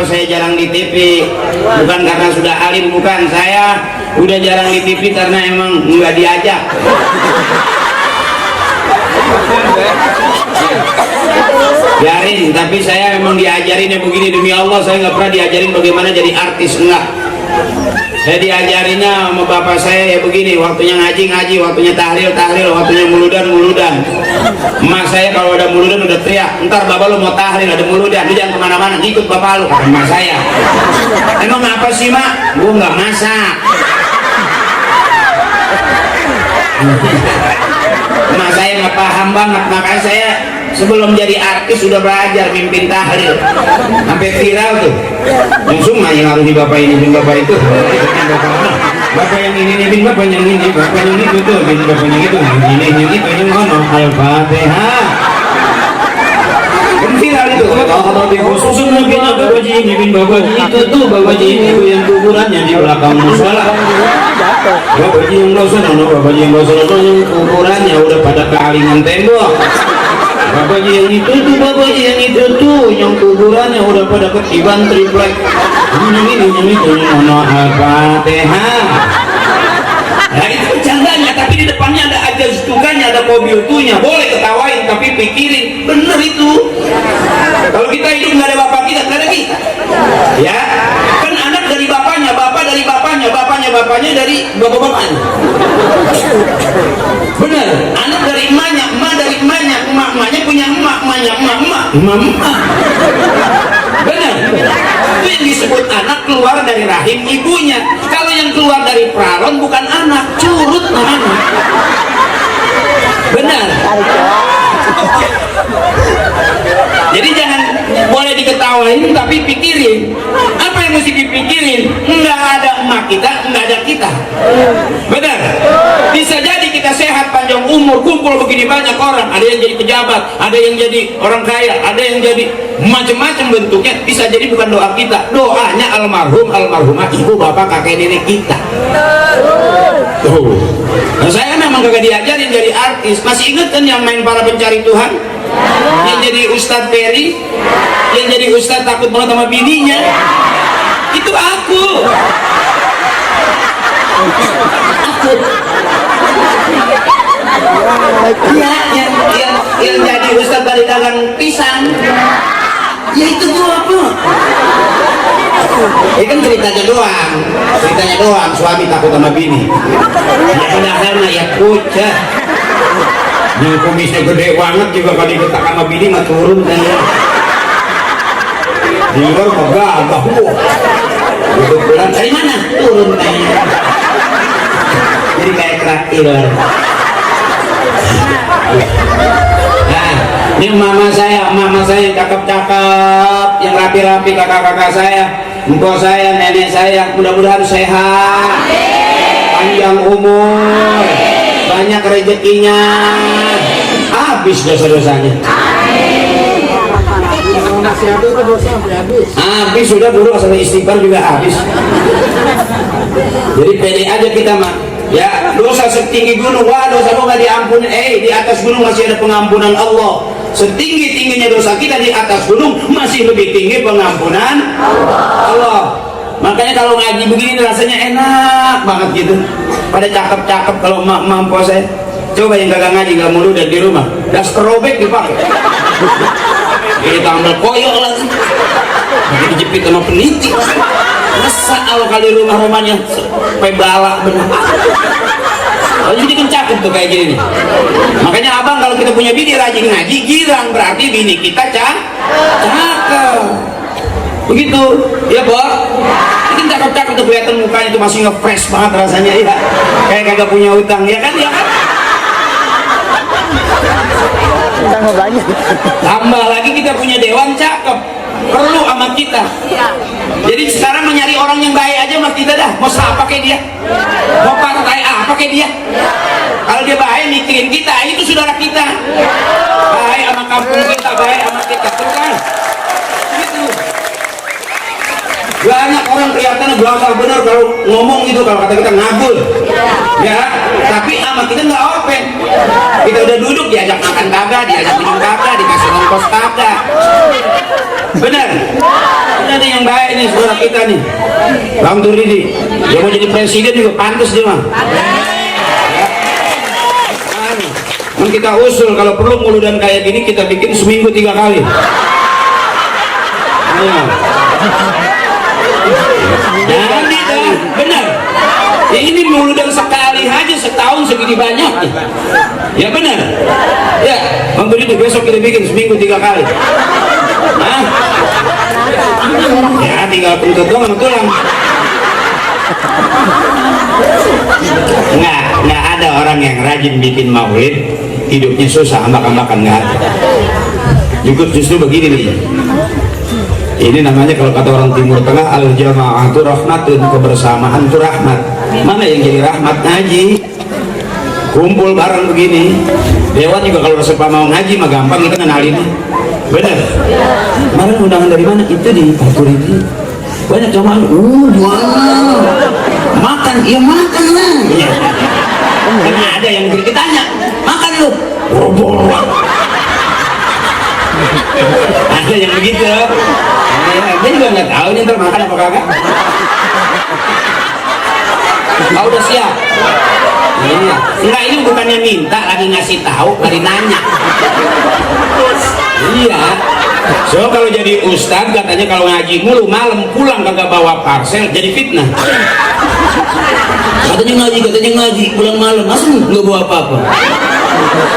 saya jarang di TV. Bukan karena sudah alim, bukan. Saya udah jarang di TV karena emang nggak diajak. Biarin, tapi saya emang diajarin ya begini, demi Allah saya nggak pernah diajarin bagaimana jadi artis, enggak. Saya diajarinnya sama bapak saya ya begini, waktunya ngaji, waktunya tahlil, waktunya muludan. Emak saya kalau ada muludan udah teriak, ntar bapak lu mau tahlil ada muludan, lu jangan kemana-mana, ikut bapak lu, kata emak saya. Emang apa sih mak? Gua nggak masak. Emak saya nggak paham banget, makanya saya sebelum jadi artis sudah belajar mimpin tahlil sampai viral tuh. Langsung yang harus di bapak ini, bin bapak itu, bapak yang ini, bin bapak yang ini, bapak yang itu tuh, bin bapak yang itu, ini yang itu, yang mana? Al-Fatihah. Kan viral itu. Kalau di khusus mungkin bapak ini, bin bapak itu tuh, bapak ini yang kuburannya di belakang musola. Bapak yang dosa, bapak yang dosa, yang kuburannya udah pada kealingan tembok. Bapak yang itu tuh, bapak yang itu tuh, yang kuburannya udah pada ketiban triplek. Ini mana Al-Fatihah. Nah itu bercandanya, tapi di depannya ada ajas tuganya, ada mobil tuhnya. Boleh ketawain, tapi pikirin, bener itu. Kalau kita hidup nggak ada bapak kita, nggak ada kita. Ya, kan anak dari bapaknya, bapak dari bapaknya, bapaknya dari bapak-bapaknya. Bener, anak dari emaknya, emak dari emaknya, emaknya punya emaknya, emak. Bener, itu yang disebut anak keluar dari rahim ibunya. Kalau yang keluar dari pralon bukan anak, curut namanya. Benar. Jadi jangan boleh diketawain tapi pikirin apa yang mesti dipikirin. Nggak ada emak kita, nggak ada kita. Benar. Bisa jadi kita sehat panjang umur, kumpul begini banyak orang, ada yang jadi pejabat, ada yang jadi orang kaya, ada yang jadi macam-macam bentuknya. Bisa jadi bukan doa kita, doanya almarhum, almarhumah ibu bapak kakek nenek kita. Nah, saya memang kagak diajarin jadi artis. Masih ingat kan yang main Para Pencari Tuhan? Yang jadi Ustadz Ferry, yang jadi Ustadz takut banget sama bininya. Itu aku. Ya, yang jadi Ustadz dari dagang pisang. Ya itu gua apa? Ini kan ceritanya doang, suami takut sama bini. Ya padahal ya kucah. Yang kumisnya gede banget juga kalau diketak sama bini mah turun kan ya. Di luar mah gagah. Duduk bulan dari mana? Turun kayaknya. Jadi kayak traktir. Nah, ini mama saya yang cakep-cakep, yang rapi-rapi, kakak-kakak saya, mpok saya, nenek saya, mudah-mudahan sehat, panjang umur, banyak rezekinya, habis dosa-dosanya. Habis sudah dulu asal istighfar juga habis. Jadi pede aja kita mah. Ya, dosa setinggi gunung, wah dosa lu nggak diampuni. Di atas gunung masih ada pengampunan Allah. Setinggi-tingginya dosa kita, di atas gunung masih lebih tinggi pengampunan Allah. Makanya kalau ngaji begini rasanya enak banget gitu. Pada cakep-cakep kalau mampu saya. Coba yang kagak ngaji nggak mulu dan di rumah, daster robek dipakai. Ini tambal koyok lagi. Lagi dijepit sama peniti. Masa kalau kali rumah-rumahnya sampai balak benar. Kalau jadi kan cakep tuh kayak gini nih. Makanya abang kalau kita punya bini rajin ngaji, girang berarti bini kita cakep. Begitu, ya Bor? Ini cakep-cakep tuh kelihatan mukanya tuh masih nge-fresh banget rasanya ya. Kayak kagak punya utang, ya kan? Ya kan? Banyak. Tambah lagi kita punya dewan cakep, perlu sama kita. Jadi sekarang mencari orang yang baik aja sama kita dah. Mau apa kayak dia? Mau partai apa kayak dia? Kalau dia baik mikirin kita, itu saudara kita. Baik sama kampung kita, baik sama kita, terus kan? Gitu. Banyak orang kelihatan gagah bener kalau ngomong gitu, kalau kata kita ngabul. Ya, tapi sama kita nggak open. Kita udah duduk diajak makan kagak, diajak minum kagak, dikasih ongkos kagak. Bener? Ini ada yang baik nih saudara kita nih, Bang Turidi. Dia mau jadi presiden juga pantas dia mah. Kan kita usul kalau perlu muludan kayak gini kita bikin seminggu 3 kali. Jadi dah, benar. Ya ini muludan sekali aja setahun segini banyak. Ya benar. Ya, Bang Turidi besok kita bikin seminggu 3 kali. Hah? Ya tinggal kentut doang sama tulang. Nggak ada orang yang rajin bikin maulid hidupnya susah, ambak-ambakan nggak ada. Justru begini nih, ini namanya kalau kata orang Timur Tengah, al jamaatu rahmatun, kebersamaan itu rahmat. Mana yang jadi rahmat? Ngaji, kumpul bareng begini. Dewan juga kalau sepa mau ngaji mah gampang kita kenalin. Bener. Kemarin undangan dari mana? Itu di Pak Turidi. Banyak jamaah. Wow. Makan, ya makan lah. Ya. Karena ada yang ditanya, makan lu. Ada yang begitu. Dia juga nggak tahu nih ntar makan apa kagak. Kau udah siap? Iya. Enggak, ini bukannya minta, lagi ngasih tahu, lagi nanya. Iya. So kalau jadi ustadz katanya kalau ngaji mulu malam pulang kagak bawa parsel jadi fitnah. Katanya ngaji pulang malam masa nggak bawa apa-apa.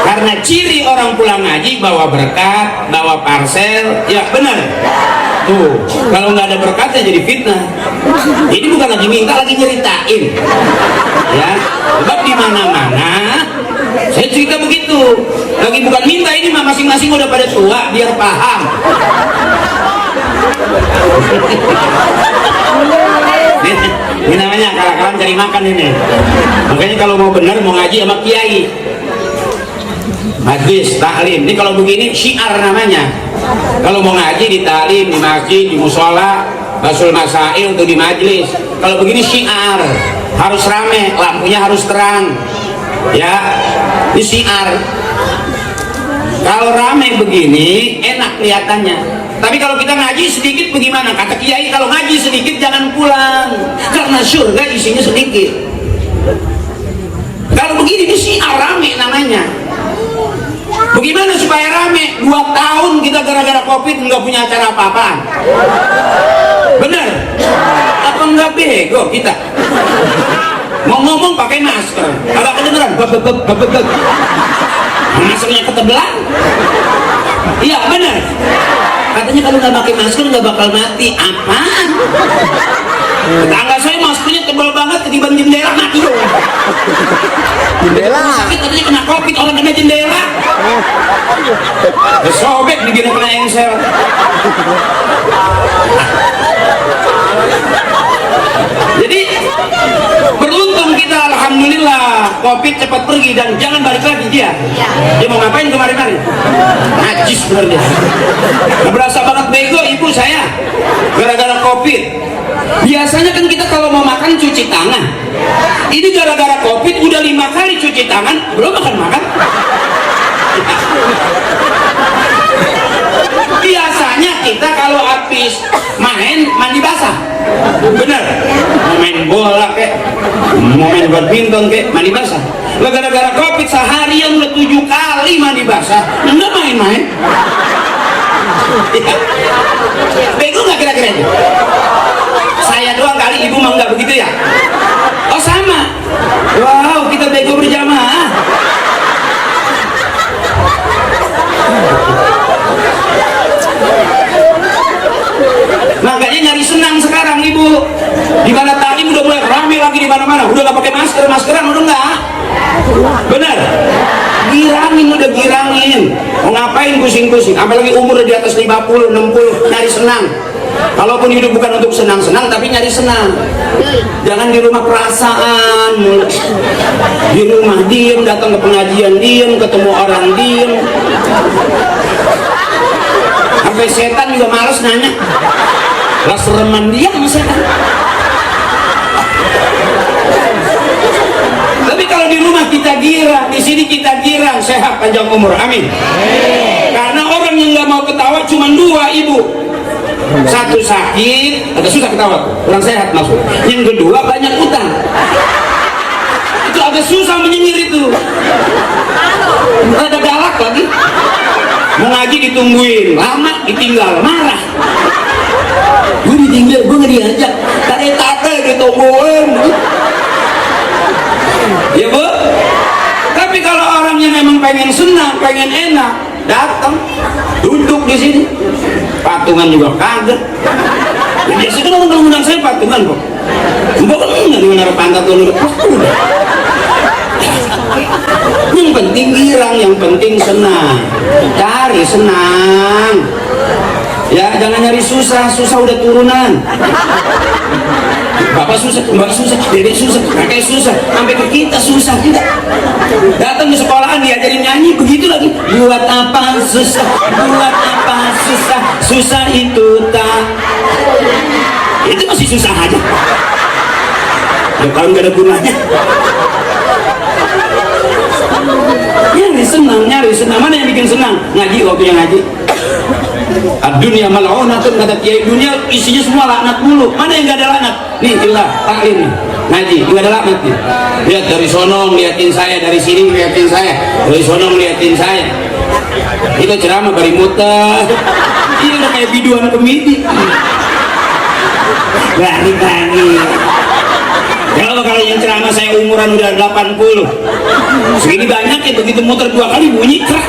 Karena ciri orang pulang ngaji bawa berkat, bawa parsel, ya benar. Tuh, kalau nggak ada berkatnya jadi fitnah. Ini bukan lagi minta, lagi nyeritain. Ya, sebab di mana-mana saya cerita begitu. Lagi bukan minta, ini mah masing-masing udah pada tua biar paham. Ini namanya kalah-kalah cari makan ini. Makanya kalau mau benar mau ngaji sama kiai, majlis taklim. Ini kalau begini syiar namanya. Kalau mau ngaji di taklim, di masjid, di musola, basul masail tuh di majlis. Kalau begini syiar, harus rame, lampunya harus terang. Ya, ini syiar. Kalau rame begini enak kelihatannya. Tapi kalau kita ngaji sedikit bagaimana? Kata kiai kalau ngaji sedikit jangan pulang, karena surga isinya sedikit. Kalau begini ini syiar rame namanya. Bagaimana supaya rame? 2 tahun kita gara-gara covid nggak punya acara apa-apaan. Bener? Apa nggak bego kita? Mau ngomong pakai masker, agak kedengeran, maskernya ketebelan. Iya bener. Katanya kalau nggak pakai masker nggak bakal mati. Apaan? Tetangga saya maskernya tebal banget, ketiban jendela mati loh. Jendela. Sakit katanya kena covid, orang kena jendela. Sobek digini kena engsel. Jadi beruntung kita, alhamdulillah covid cepat pergi dan jangan balik lagi dia. Dia mau ngapain kemarin-kemarin? Najis bener dia. Gak berasa banget bego ibu saya gara-gara covid. Biasanya kan kita kalau mau makan cuci tangan. Ini gara-gara covid udah 5 kali cuci tangan belum makan. Biasanya kita kalau habis main mandi basah, bener, mau main bola kek, mau main badminton kek, mandi basah. Lah gara-gara covid seharian udah 7 kali mandi basah, enggak main-main. Ya. Bego nggak kira-kira itu? Saya doang kali, ibu mah nggak begitu ya? Oh sama. Wow, kita bego berjamaah. Makanya nyari senang sekarang ibu. Di mana tadi udah mulai rame lagi di mana-mana. Udah nggak pakai maskeran udah nggak. Bener. Udah girangin. Mau ngapain pusing-pusing? Apalagi umur di atas 50, 60 nyari senang. Kalaupun hidup bukan untuk senang-senang tapi nyari senang. Jangan di rumah perasaan. Di rumah diem, datang ke pengajian diem, ketemu orang diem. Sampai setan juga males nanya. Lah sereman dia sama setan. Tapi kalau di rumah kita gira, di sini kita gira, sehat, panjang umur, amin. Karena orang yang nggak mau ketawa cuma dua, ibu. Satu sakit, agak susah ketawa, kurang sehat maksud. Yang kedua banyak utang, itu agak susah menyengir itu. Ada galak lagi, mau ngaji ditungguin, lama ditinggal, marah. Gue ditinggal, gue nggak diajak, tade ditungguin. Ya bu, tapi kalau orang yang memang pengen senang, pengen enak, datang, duduk di sini, patungan juga kagak. Ya, biasanya kan orang undang saya patungan kok. Mbak kan nggak dimana pantat lo udah. Yang penting girang, yang penting senang, cari senang. Ya jangan nyari susah, susah udah turunan. Bapak susah, mbak susah, dedek susah, kakek susah, sampai ke kita susah tidak. Datang ke sekolahan diajarin nyanyi begitu lagi. Buat apa susah, buat apa susah, susah itu tak. Itu masih susah aja. Ya kalau nggak ada gunanya. Nyari senang, mana yang bikin senang? Ngaji, waktunya ngaji. Dunia mal'unatun, kata kiai, dunia isinya semua laknat mulu. Mana yang gak ada laknat? Nih ilah taklim nih, ngaji gak ada laknat nih. Lihat dari sono ngeliatin saya, dari sini ngeliatin saya, dari sono ngeliatin saya. Itu ceramah bari muter. Ini udah kayak biduan komedi. Bari. Kalau yang ceramah saya umuran udah 80, segini banyak itu begitu muter 2 kali bunyi krak.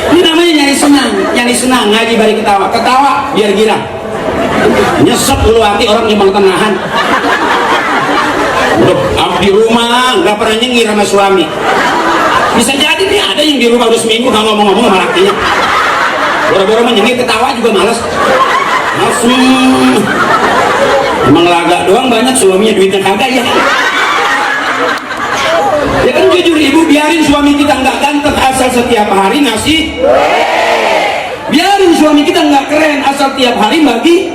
Ini namanya nyari senang, ngaji bari ketawa biar girang. Nyesek dulu hati orang nyembang tenahan. Udah di rumah nggak pernah nyengir sama suami. Bisa jadi nih ada yang di rumah udah seminggu nggak ngomong-ngomong sama lakinya. Boro-boro menyengir ketawa juga malas. Langsung emang laga doang banyak, suaminya duitnya kagak ya. Ya kan jujur ibu, biarin suami kita nggak ganteng asal setiap hari ngasih. Biarin suami kita nggak keren asal tiap hari bagi.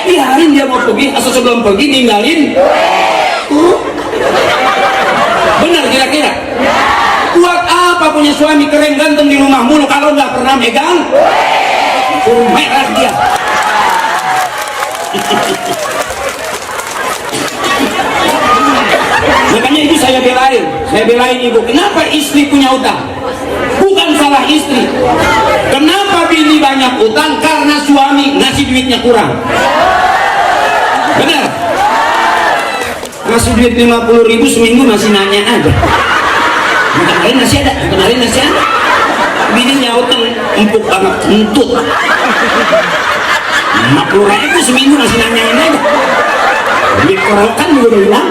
Biarin dia mau pergi asal sebelum pergi ninggalin. Benar kira-kira? Buat apa punya suami keren ganteng di rumah mulu kalau nggak pernah megang? Merah dia. Makanya ibu saya belain ibu. Kenapa istri punya utang? Bukan salah istri. Kenapa bini banyak utang? Karena suami ngasih duitnya kurang. Benar? Ngasih duit 50.000 seminggu masih nanya aja. Kemarin masih ada. Bininya utang empuk banget, kentut. 50.000 seminggu masih nanyain aja. Duit korokan juga udah hilang.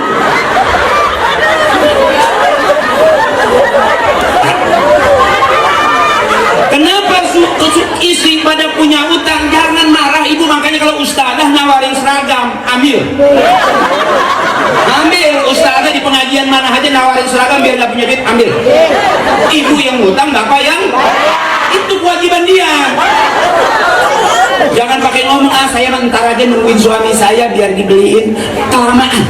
Kenapa istri pada punya utang? Jangan marah ibu. Makanya kalau ustadzah nawarin seragam, ambil ustadzah di pengajian mana aja nawarin seragam biar gak punya duit, ambil. Ibu yang utang, bapak yang itu kewajiban dia. Jangan pakai ngomong, saya ntar aja nungguin suami saya biar dibeliin. Kelamaan.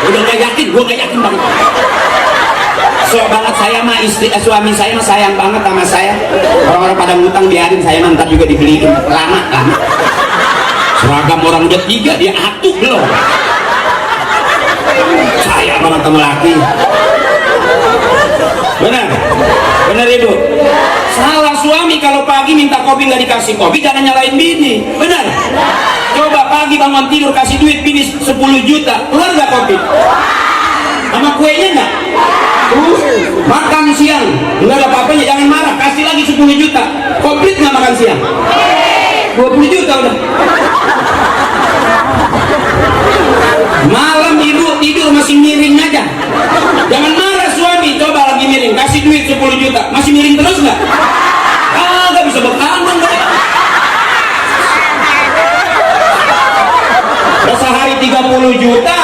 Udah gak yakin, gue gak yakin banget. So banget saya mah suami saya mah sayang banget sama saya. Orang-orang pada ngutang biarin, saya ntar juga dibeliin. Lama. Seragam orang udah 3 dia atuh belum. Sayang banget sama laki. Benar ibu. Salah suami kalau pagi minta kopi nggak dikasih kopi, jangan nyalain bini. Benar. Coba pagi bangun tidur kasih duit bini 10 juta, keluar nggak kopi? Sama kuenya nggak? Makan siang nggak ada apa-apanya, jangan marah, kasih lagi 10 juta, komplit nggak makan siang? 20 juta udah. Malam ibu tidur masih miring aja. Jangan marah suami, coba lagi miring, kasih duit 10 juta, masih miring terus nggak? Nggak bisa bertanggung. Udah sehari 30 juta,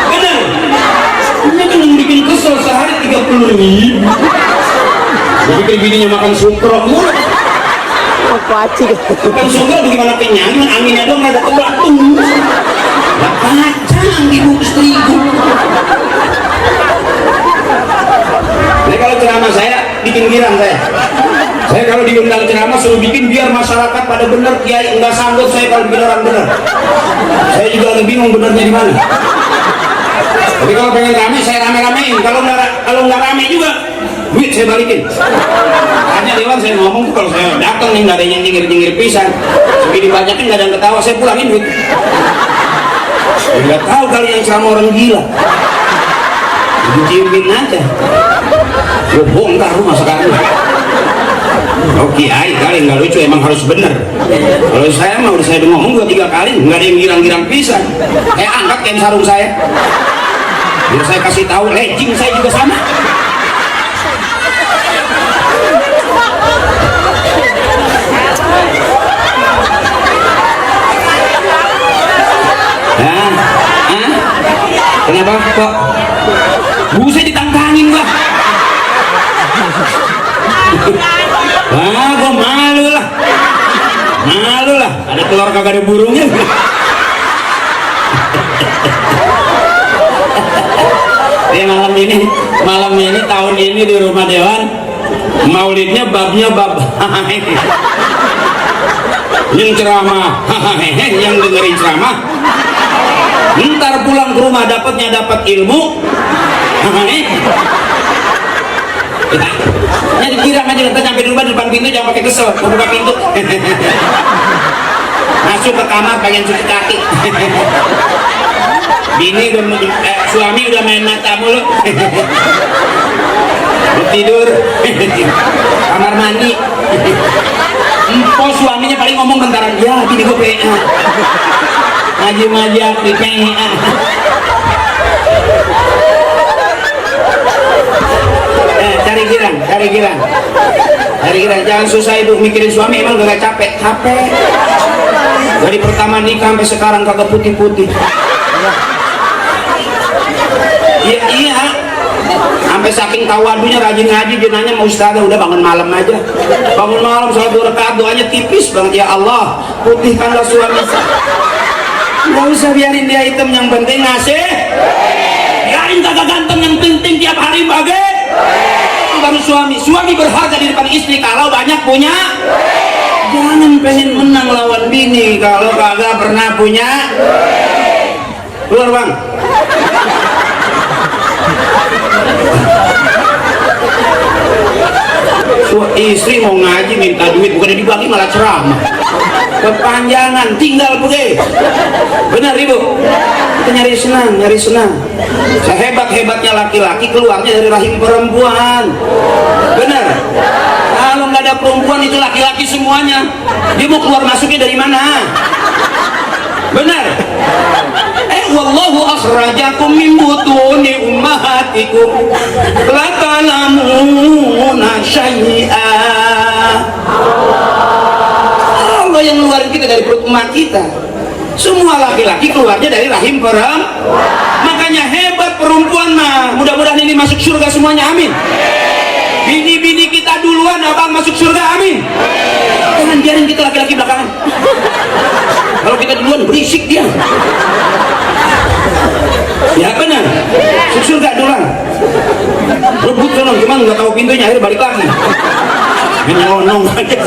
bener? Ini kan yang bikin kesel, sehari 30.000. Gue pikir bininya makan sukro mulu. Makan sukro bagaimana kenyang, anginnya doang rada kebak tuh. Gak kacau. istriku. Nah, kalau ceramah saya bikin girang saya. Saya kalau diundang ceramah suruh bikin biar masyarakat pada benar, kiai nggak sanggup saya kalau bikin orang benar. Saya juga agak bingung benernya di mana. Tapi kalau pengen rame saya rame-ramein. Kalau nggak rame juga duit saya balikin. Hanya Dewan saya ngomong tuh kalau saya datang nih nggak ada yang nyengir-nyengir pisan. Segini banyaknya nggak ada yang ketawa saya pulangin duit. Nggak tahu kali yang ceramah orang gila. Diciumin aja. Gue bongkar rumah sekarang. Oke, kali nggak lucu emang harus bener. Kalau saya mah udah saya ngomong 2-3 kali nggak ada yang girang-girang pisan. Angkat kain sarung saya. Biar saya kasih tahu, legging saya juga sama. Kenapa kok? Buset ditantangin gua. Gua malu lah. Ada telur kagak ada burungnya. malam ini tahun ini di rumah Dewan maulidnya babnya bab yang ceramah yang dengerin ceramah ntar pulang ke rumah dapat ilmu jadi kira aja kita sampai di rumah di depan pintu jangan pakai kesel buka pintu masuk ke kamar pengen cuci kaki bini suami udah main mata mulu tidur kamar mandi suaminya paling ngomong bentaran ya bini gue PA ngaji di PA cari girang jangan susah ibu mikirin suami emang gak capek dari pertama nikah sampai sekarang kagak putih-putih. Iya sampai saking tawadunya rajin ngaji dia nanya mau ustazah udah bangun malam aja sholat 2 rakaat doanya tipis banget ya Allah putihkanlah suami nggak usah biarin dia hitam yang penting ngasih biarin kagak ganteng yang penting tiap hari bagai itu baru suami berharga di depan istri kalau banyak punya jangan pengen menang lawan bini kalau kagak pernah punya keluar bang istri mau ngaji minta duit bukannya dibagi malah ceramah kepanjangan tinggal pergi benar ibu kita nyari senang sehebat-hebatnya laki-laki keluarnya dari rahim perempuan benar kalau nggak ada perempuan itu laki-laki semuanya dia mau keluar masuknya dari mana benar wallahu akhrajakum min butuni ummahatikum la ta'lamuna syai'a Allah yang ngeluarin kita dari perut emak kita semua laki-laki keluarnya dari rahim perempuan makanya hebat perempuan mah mudah-mudahan ini masuk surga semuanya amin bini-bini kita duluan abang masuk surga amin jangan biarin kita laki-laki belakangan kalau kita duluan berisik dia ya benar masuk surga duluan rebut sono cuman nggak tahu pintunya akhirnya balik lagi menyonong aja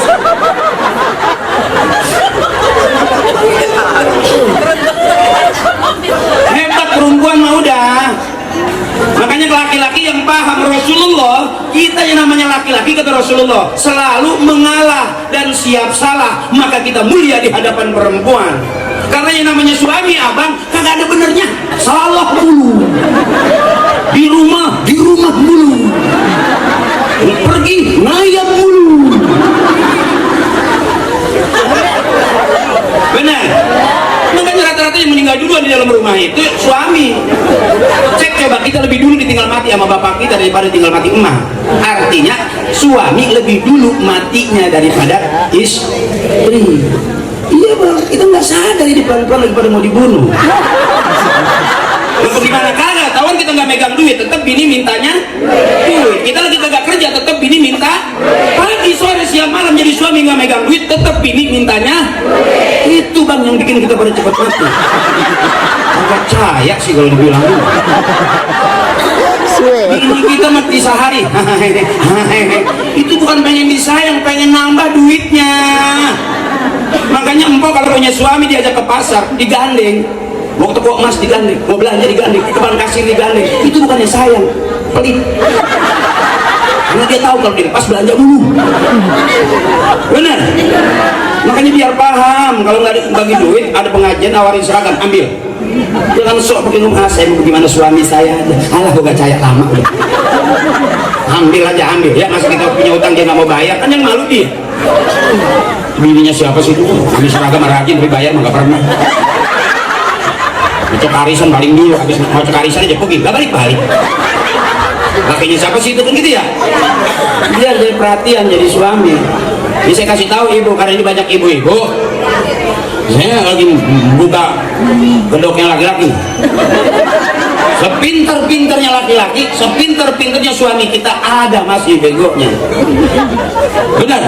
hebat perempuan mah udah makanya laki-laki yang paham Rasulullah kita yang namanya laki-laki kata Rasulullah selalu mengalah dan siap salah maka kita mulia di hadapan perempuan karena yang namanya suami abang kagak ada benernya salah mulu di rumah mulu pergi ngayap mulu benar makanya rata-rata yang meninggal duluan di dalam rumah itu suami cek coba kita lebih dulu ditinggal mati sama bapak kita daripada tinggal mati emak artinya suami lebih dulu matinya daripada istri iya bang kita nggak sadar di depan-depan lagi pada mau dibunuh lalu gimana kagak tawan kita nggak megang duit tetap bini mintanya duit kita lagi kagak kerja tetap bini minta pagi sore siang malam jadi suami nggak megang duit tetap bini mintanya itu bang yang bikin kita pada cepat mati agak percaya sih kalau dibilang Suwe. ini kita mati sehari. Itu bukan pengen disayang, pengen nambah duitnya. Makanya empok kalau punya suami diajak ke pasar digandeng, mau toko emas digandeng, mau belanja digandeng, ke bank kasir digandeng, itu bukannya sayang, pelit. Karena dia tahu kalau dilepas belanja dulu. Benar. Makanya biar paham, kalau nggak bagi duit, ada pengajian nawarin seragam, ambil. Jangan sok pakai ngomong, saya mau gimana suami saya aja. Alah, gue gak percaya lama udah. Ambil aja, ambil ya. Masa kita punya utang dia nggak mau bayar, kan yang malu dia. Bininya siapa sih itu? Ambil seragam rajin tapi bayar mah gak pernah. Cek arisan paling dulu, habis mau cek arisan aja pergi, gak balik-balik. Lakinya siapa sih itu kan gitu ya? Biar jadi perhatian jadi suami. Ini saya kasih tahu ibu, karena ini banyak ibu-ibu. Saya lagi buka kedoknya laki-laki. Sepinter-pinternya laki-laki, sepinter-pinternya suami kita ada masih begonya. Benar?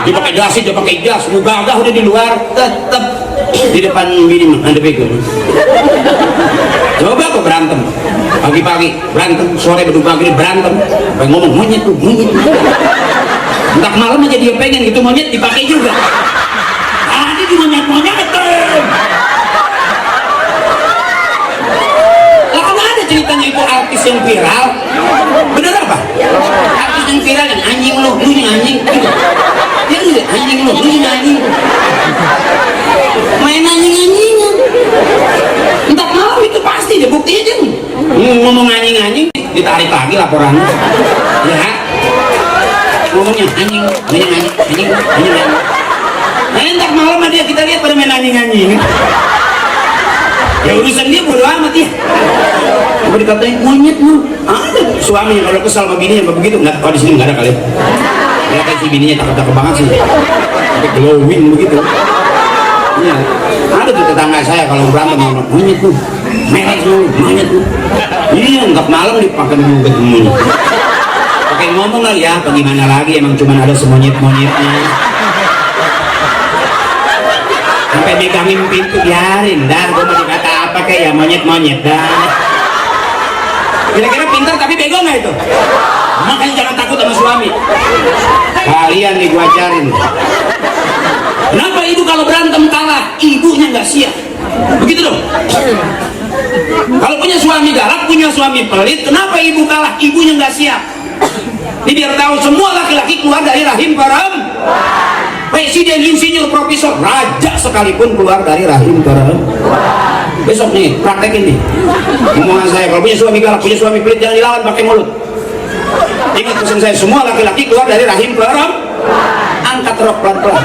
Dia pakai dasi, dia pakai jas, gagah udah di luar, tetap di depan bini ada bego. Coba kok berantem, pagi-pagi berantem, sore beduk maghrib berantem, sampai ngomong monyet tuh, monyet. Entah malam aja dia pengen gitu monyet dipakai juga. Tadi di monyet-monyet ceritanya itu artis yang viral, bener apa? Artis yang viral yang anjing lu yang anjing, dia juga anjing lu yang anjing, main anjing-anjingan. Entah malam itu pasti deh bukti aja. Ngomong anjing-anjing ditarik lagi laporannya, ya. Ngomongnya anjing. Nah, entah malam dia kita lihat pada main anjing-anjing. Ya urusan dia bodo amat ya. Apa dikatain monyet lu? Ada suami kalau kesal sama bininya begitu nggak? Oh di sini nggak ada kali. Ya kan si bininya takut-takut banget sih. Sampai glowing begitu. Iya. Ada tuh tetangga saya kalau berantem ngomong monyet lu, merek lu, monyet lu. Iya nggak malam dipakai juga semuanya. Pakai ngomong lah ya, bagaimana lagi emang cuma ada semonyet-monyetnya. Sampai megangin pintu biarin dah, gue mau dikata apa kayak ya monyet-monyet dah. Kira-kira pintar tapi bego nggak itu? Makanya jangan takut sama suami. Kalian nih gue ajarin. Kenapa ibu kalau berantem kalah, ibunya nggak siap? Begitu dong. Kalau punya suami galak, punya suami pelit, kenapa ibu kalah, ibunya nggak siap? Ini biar tahu semua laki-laki keluar dari rahim perempuan. Presiden, insinyur, profesor, raja sekalipun keluar dari rahim perempuan. Besok nih praktekin nih omongan saya, kalau punya suami galak, punya suami pelit, jangan dilawan pakai mulut. Ingat pesan saya, semua laki-laki keluar dari rahim perempuan. Angkat rok pelan-pelan.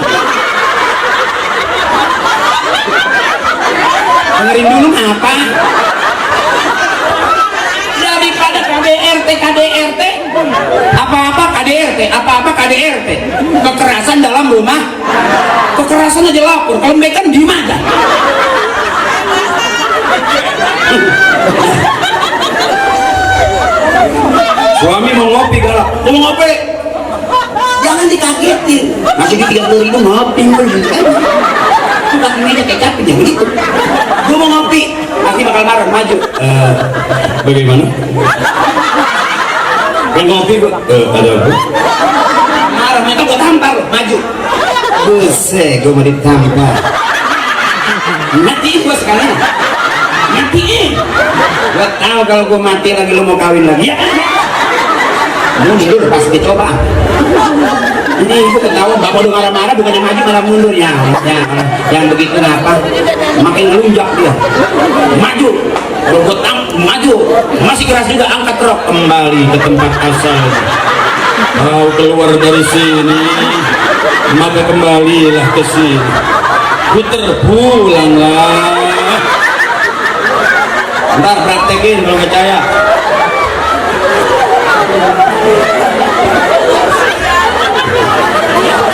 Dengerin dulu apa? Daripada KDRT, apa-apa KDRT, kekerasan dalam rumah, kekerasan aja lapor, kalau mereka kan diem aja. Suami mau ngopi galak, mau ngopi, jangan dikagetin, masih di 30.000 ngopi bukan meja kecap aja begitu. Gue mau ngopi, nanti bakal marah, maju. Bagaimana? Pengen ngopi gue, ada apa? Marah, mereka gue tampar, maju. Buset, gue mau ditampar. Matiin gue sekalian. Matiin. Gue tahu kalau gue mati lagi lo mau kawin lagi. Ya. Mundur pasti dicoba. Ini ibu ketahuan bapak udah marah-marah, bukannya maju malah mundur ya. Yang begitu apa? Makin lunjak dia. Maju. Kalau gue maju, masih keras juga, angkat rok kembali ke tempat asal. Kau keluar dari sini, maka kembalilah ke sini. Puter pulanglah. Ntar praktekin kalau percaya.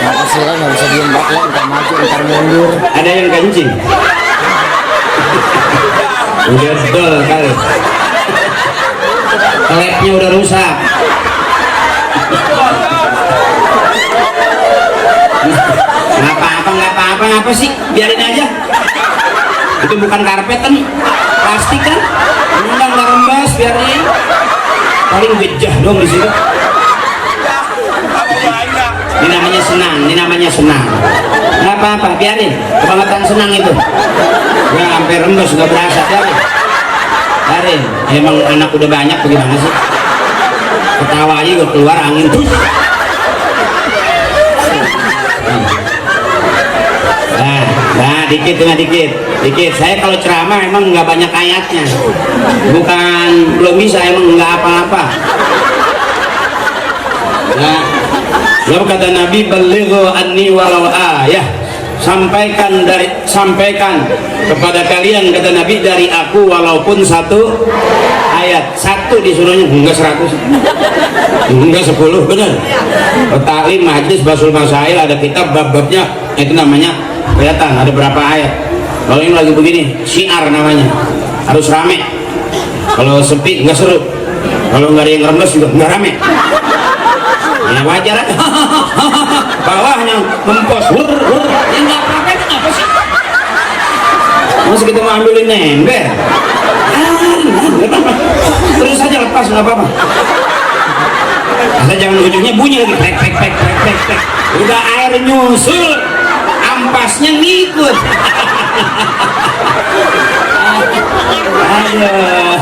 Makasih lah, nggak bisa diem bak lah, ntar maju, ntar mundur. Ada yang kencing. Udah dol kali. Klepnya udah rusak. Nggak apa-apa sih, biarin aja. Itu bukan karpet kan, plastik kan, undang nggak rembes biarnya, paling gejah dong di situ. Ini namanya senang, ini namanya senang. Nggak apa-apa, biarin, kebangetan senang itu. Ya sampai rembes nggak berasa, biarin. Emang anak udah banyak bagaimana sih? Ketawa aja udah keluar angin tuh. Nah, dikit. Saya kalau ceramah emang nggak banyak ayatnya, bukan belum bisa, emang nggak apa-apa. Nah, lalu kata Nabi, balighu anni walau ayah, sampaikan kepada kalian, kata Nabi, dari aku walaupun satu ayat. Satu disuruhnya, enggak 100, enggak 10, benar. Taklim, majlis, basul masail, ada kitab bab-babnya, itu namanya kelihatan ada berapa ayat. Kalau ini lagi begini, syiar namanya, harus rame. Kalau sepi enggak seru, kalau nggak ada yang rembes juga nggak rame. Ya wajar aja. Bawahnya mempos, ya nggak apa-apa, itu apa sih? Masih kita mau ambilin ember, terus aja lepas, nggak apa-apa. Asal jangan ujungnya bunyi lagi, pek. Udah air nyusul, ampasnya ngikut. Aduh,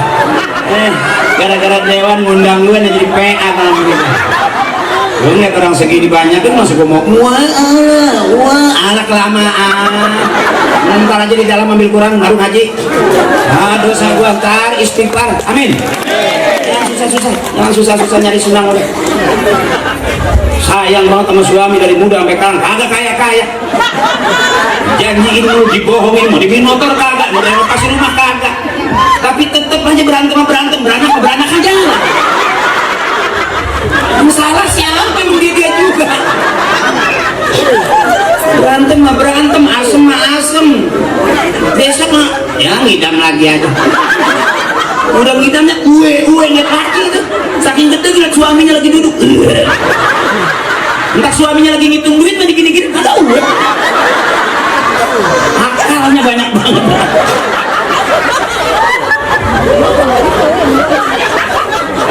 gara-gara dewan ngundang gue jadi PA kalau begitu. Lu lihat orang segini banyak kan masih ngomong anak kelamaan. Ntar aja di dalam ambil kurang baru ngaji. Dosa gua ntar istighfar, amin. Jangan susah nyari senang udah. Sayang banget sama suami dari muda sampai sekarang kagak kaya. Janjiin lu, dibohongin, mau dibeli motor kagak, mau renovasi rumah kagak. Tapi tetep aja beranak aja. Masalah siapa yang dia juga. Berantem, asem. Besok mah ya ngidam lagi aja. Udah ngidamnya gue liat lagi tuh. Saking gede liat suaminya lagi duduk. Entah suaminya lagi ngitung duit, mah gini-gini, nggak tahu. Akalnya banyak banget.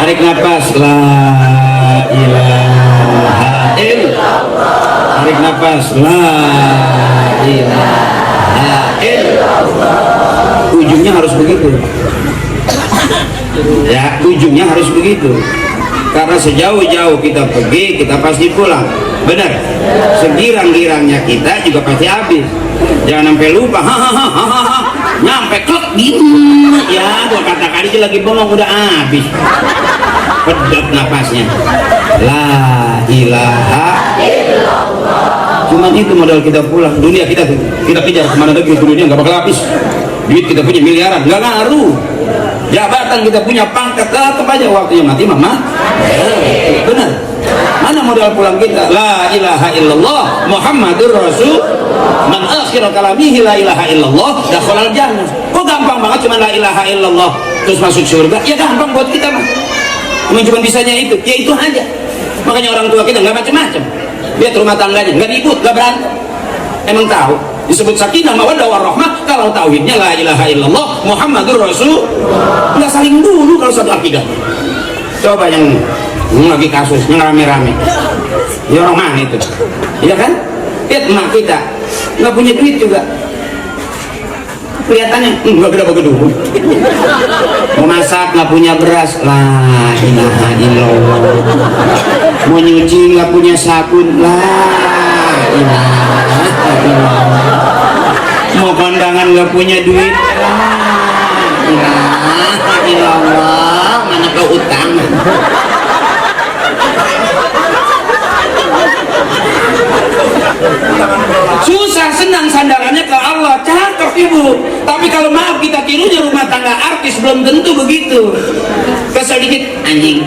Tarik nafas, la ilaha illallah. Tarik nafas, la ilaha illallah. Ujungnya harus begitu. Ya, ujungnya harus begitu. Karena sejauh-jauh kita pergi, kita pasti pulang. Benar. Segirang-girangnya kita juga pasti habis. Jangan sampai lupa. Nyampe klek diem. Ya, dua kata kali aja lagi bengong udah habis. Pedot napasnya. La ilaha illallah. Cuman itu modal kita pulang. Dunia kita kejar kemana lagi, dunia nggak bakal habis. Duit kita punya miliaran, nggak ngaruh. Jabatan kita punya, pangkat, tetap aja waktunya mati mama. Benar. Mana modal pulang kita? La ilaha illallah Muhammadur Rasul. Man akhir kalamihi la ilaha illallah dakhalal jannah. Kok gampang banget cuma la ilaha illallah terus masuk surga? Ya gampang buat kita mah. Cuma bisanya itu, ya itu aja. Makanya orang tua kita nggak macam-macam. Lihat rumah tangganya nggak ribut, nggak berantem. Emang tahu disebut sakinah mawaddah warahmah kalau tauhidnya la ilaha illallah Muhammadur Rasul. Nggak saling dulu kalau satu akidah. Coba yang lagi kasus yang rame-rame, ya orang mana itu, ya kan? Lihat emak kita nggak punya duit juga, kelihatannya nggak gede-gede. Mau masak nggak punya beras, la ilaha illallah. Mau nyuci nggak punya sabun, la ilaha illallah. Mau kondangan nggak punya duit, la ilaha illallah. Mana kau utang? Susah senang sandarannya ke Allah, cakep ibu. Tapi kalau maaf kita tirunya rumah tangga artis belum tentu begitu. Kesel dikit anjing,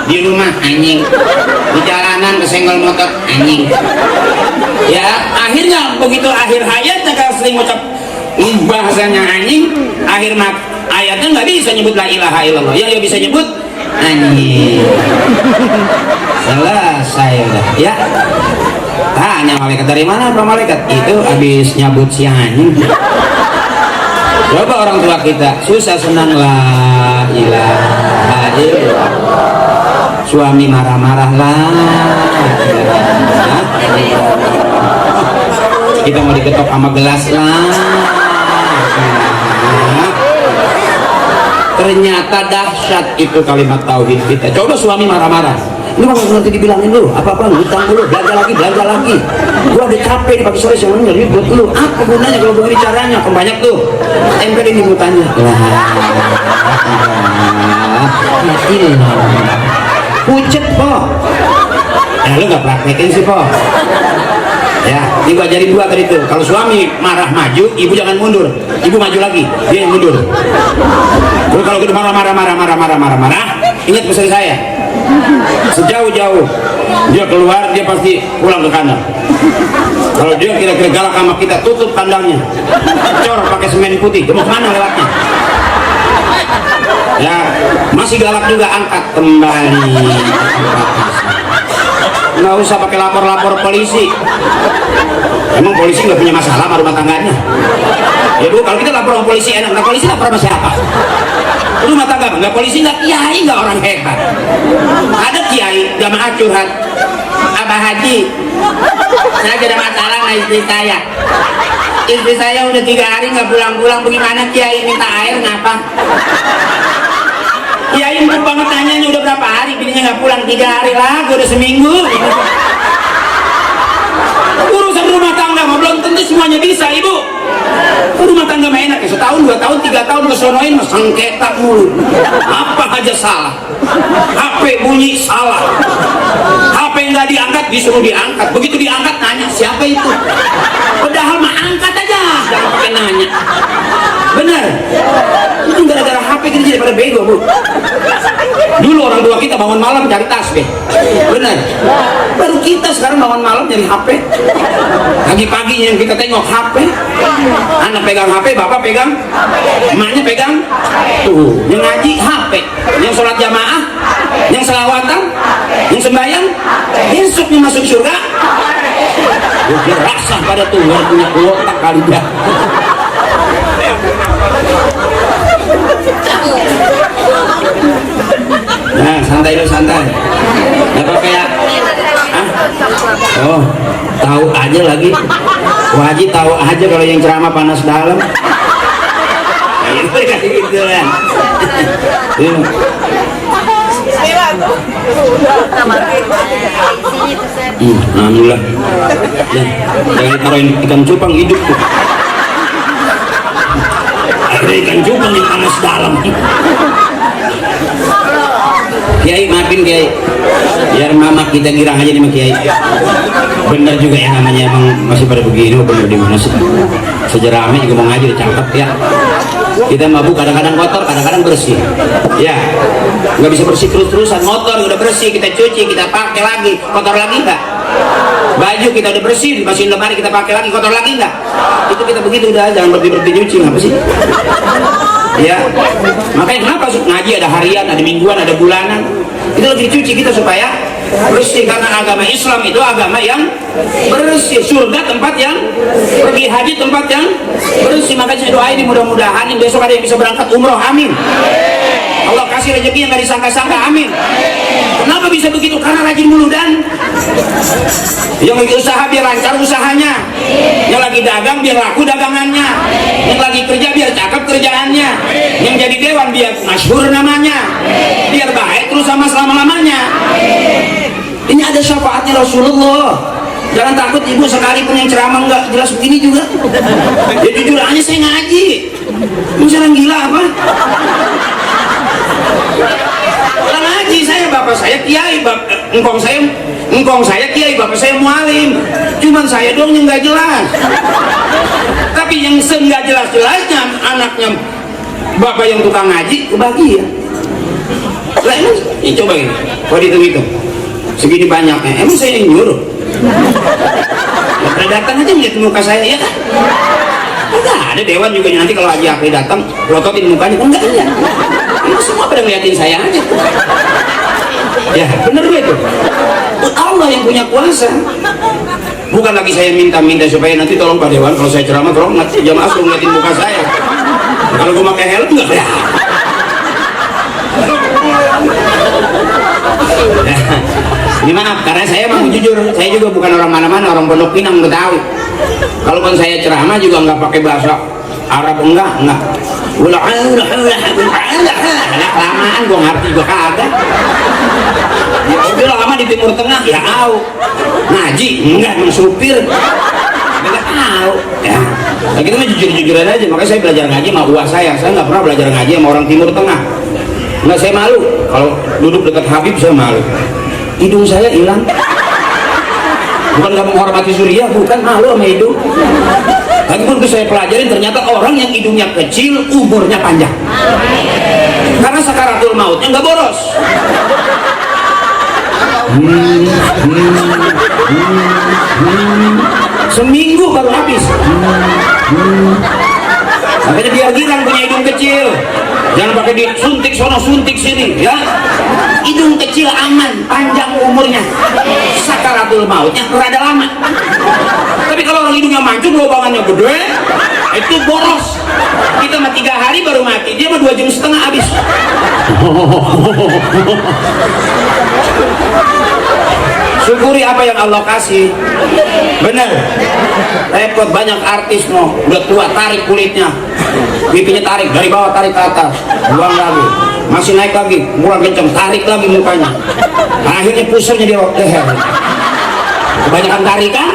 di rumah anjing, di jalanan kesenggol motor anjing. Ya akhirnya begitu akhir hayatnya kalau sering ngucap bahasanya anjing, akhir ayatnya nggak bisa nyebut la ilaha illallah, yang dia bisa nyebut anjing. Selesai udah ya. Tanya malaikat, dari mana Pak malaikat? Itu habis nyabut si anjing. Coba orang tua kita susah senang la ilaha illallah, suami marah-marah lah, kita mau diketok sama gelas lah, ternyata dahsyat itu kalimat tauhid kita. Coba suami marah-marah, ini mah nanti dibilangin lu apa-apa, hutang dulu, belanja lagi, gua udah capek di pagi sore siang nyari buat lu, apa gunanya kalau begini caranya? Banyak tuh tempel ini mutanya pucet po, lu gak praktekin sih po ya. Ini gua ajarin dua tadi tuh, kalau suami marah maju, ibu jangan mundur, ibu maju lagi, dia yang mundur. Terus kalau kita marah, ingat pesan saya, sejauh-jauh dia keluar, dia pasti pulang ke kandang. Kalau dia kira-kira galak sama kita, tutup kandangnya, cor pakai semen putih, dia mau kemana lewatnya? Ya masih galak juga, angkat kembali. Nggak usah pakai lapor polisi. Emang polisi nggak punya masalah sama rumah tangganya? Ya bu, kalau kita lapor polisi enak, nggak polisi lapor sama siapa? Rumah tangga nggak polisi, nggak kiai, nggak orang hebat. Ada kiai jamaah curhat, Abah Haji, saya ada masalah sama istri saya. Istri saya udah 3 hari nggak pulang-pulang, bagaimana kiai, minta air ngapa? Kiai empuk banget nanyanya, udah berapa hari bininya nggak pulang? 3 hari lah, gue udah seminggu. Urusan rumah tangga mah belum tentu semuanya bisa ibu. Rumah tangga mah enak ya, setahun, 2 tahun, 3 tahun kesonoin mah sengketa mulu. Apa aja salah, HP bunyi salah, HP nggak diangkat disuruh diangkat, begitu diangkat nanya siapa itu, padahal mah angkat aja, jangan pakai nanya. Bener, itu gara-gara HP kita jadi pada bego bu. Dulu orang tua kita bangun malam cari tasbih, bener. Baru kita sekarang bangun malam nyari HP. Pagi-paginya yang kita tengok HP, anak pegang HP, bapak pegang, emaknya pegang, tuh, yang ngaji HP, yang sholat jamaah, yang selawatan, yang sembahyang, besoknya masuk surga. Dia rasa pada Tuhan punya otak kali dia. Nah, santai lo santai. Gak apa ya? Oh, tahu aja lagi. Wajib tahu aja kalau yang ceramah panas dalam. Itu kayak gitu kan. Alhamdulillah. Jangan taruhin ikan cupang hidup tuh. Ada ikan cupang yang panas dalam. Kiai, maafin Kiai, biar mama kita girang aja nih Kiai. Bener juga ya, namanya emang masih pada begini. Bener di mana sih? Sejarahnya juga mau ngaji cakep ya. Kita mabuk kadang-kadang kotor, kadang-kadang bersih. Ya, nggak bisa bersih terus-terusan. Motor udah bersih, kita cuci, kita pakai lagi, kotor lagi nggak? Baju kita udah bersih, masukin lemari kita pakai lagi, kotor lagi nggak? Itu kita begitu udah, jangan berhenti nyuci, apa sih? Ya, makanya kenapa ngaji ada harian, ada mingguan, ada bulanan. Itu lagi dicuci kita supaya bersih, karena agama Islam itu agama yang bersih. Surga tempat yang, pergi haji tempat yang bersih. Makanya saya doain mudah-mudahan besok ada yang bisa berangkat umroh, amin. Allah kasih rezeki yang gak disangka-sangka, amin. Kenapa bisa begitu? Karena rajin mulu. Dan yang lagi usaha biar lancar usahanya, yang lagi dagang biar laku dagangannya, yang lagi kerja biar cakep kerjaannya, yang jadi dewan biar masyhur namanya, biar baik terus sama selama-lamanya. Ini ada syafaatnya Rasulullah. Jangan takut ibu, sekali pun yang ceramah nggak jelas begini juga. Ya jujur aja, saya ngaji. Misalnya gila apa? Orang ngaji, saya bapak saya kiai, engkong saya kiai, bapak saya mualim. Cuman saya dong yang nggak jelas. Tapi yang nggak jelas-jelasnya anaknya bapak yang tukang ngaji kebahagiaan. Lah ini coba ini, kalau dihitung-hitung segini banyaknya, emang saya yang nyuruh? Ya, datang aja lihat muka saya ya kan? Enggak ada dewan juga nanti kalau Haji Akri datang pelototin mukanya, enggak ada. Itu semua pada ngeliatin saya aja. Ya bener gitu. Allah yang punya kuasa. Bukan lagi saya minta supaya nanti tolong Pak Dewan kalau saya ceramah tolong jamaah suruh ngeliatin muka saya. Kalau gue pakai helm nggak ya. Gimana? Karena saya mau jujur, saya juga bukan orang mana-mana, orang Pondok Pinang Betawi. Kalaupun saya ceramah juga nggak pakai bahasa Arab, enggak. Kelamaan gue ngerti gue kagak. Ya udah lama di Timur Tengah ya au. Ngaji enggak, supir enggak tahu ya. Nah, kita mah jujur-jujuran aja. Makanya saya belajar ngaji sama uang saya nggak pernah belajar ngaji sama orang Timur Tengah. Enggak, saya malu kalau duduk dekat Habib, saya malu. Hidung saya hilang. Bukan nggak menghormati Suriah, bukan, malu sama hidung. Lagi pun saya pelajarin ternyata orang yang hidungnya kecil umurnya panjang. Karena sakaratul mautnya nggak boros. Seminggu baru habis. Makanya biar girang punya hidung kecil. Jangan pakai disuntik sono suntik sini ya. Hidung kecil aman, panjang umurnya. Sakaratul mautnya rada lama. Tapi kalau orang hidungnya mancung, lubangannya gede, itu boros. Kita mah 3 hari baru mati, dia mah 2,5 jam habis. Syukuri apa yang Allah kasih. Bener. Repot banyak artis mau udah tua tarik kulitnya, pipinya tarik dari bawah tarik ke atas, buang lagi, masih naik lagi, kurang kenceng, tarik lagi mukanya, akhirnya pusarnya di leher. Kebanyakan tarikan.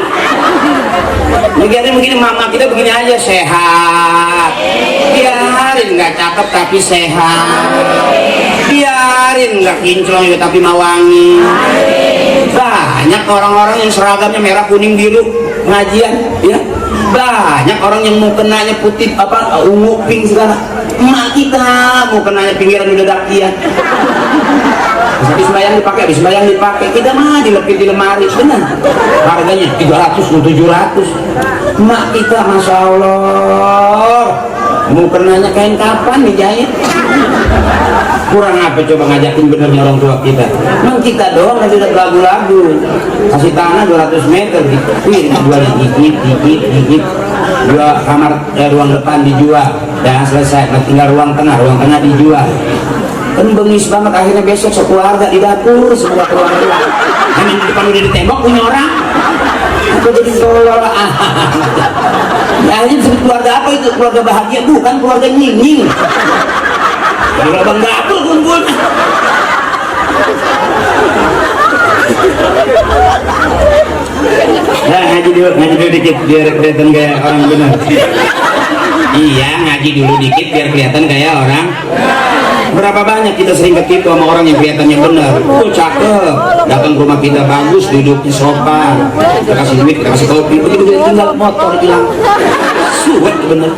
Begini begini mama kita begini aja sehat. Biarin nggak cakep tapi sehat. Biarin nggak kinclong ya tapi mawangi. Banyak orang-orang yang seragamnya merah kuning biru pengajian ya. Banyak orang yang mau kenanya putih apa ungu pink segala. Emak kita mau kenanya pinggiran udah dakian. Habis sembahyang dipakai, kita mah dilepit di lemari, benar. Harganya 300 atau 700. Emak kita masya Allah mau kenanya kain kapan dijahit. Kurang apa coba ngajakin benernya orang tua kita. Emang kita doang nanti udah lagu-lagu. Kasih tanah 200 meter dikuin, dua digigit. Dua kamar ruang depan dijual. Dah selesai, nah, tinggal ruang tengah dijual. Kan bengis banget, akhirnya besok sekeluarga di dapur semua keluarga. Kan di depan udah ditembok punya orang. Aku jadi tolol. Ya, akhirnya disebut keluarga apa itu? Keluarga bahagia, bukan keluarga nying-nying. Kalau abang dapur kumpul. Nah, ngaji dulu dikit biar kelihatan kayak orang benar. Iya, ngaji dulu dikit biar kelihatan kayak orang. Berapa banyak kita sering ketipu sama orang yang kelihatannya benar. Oh cakep, datang ke rumah kita bagus, duduknya sopan, kita kasih duit, kita kasih kopi, begitu tinggal motor hilang. Suwet bener.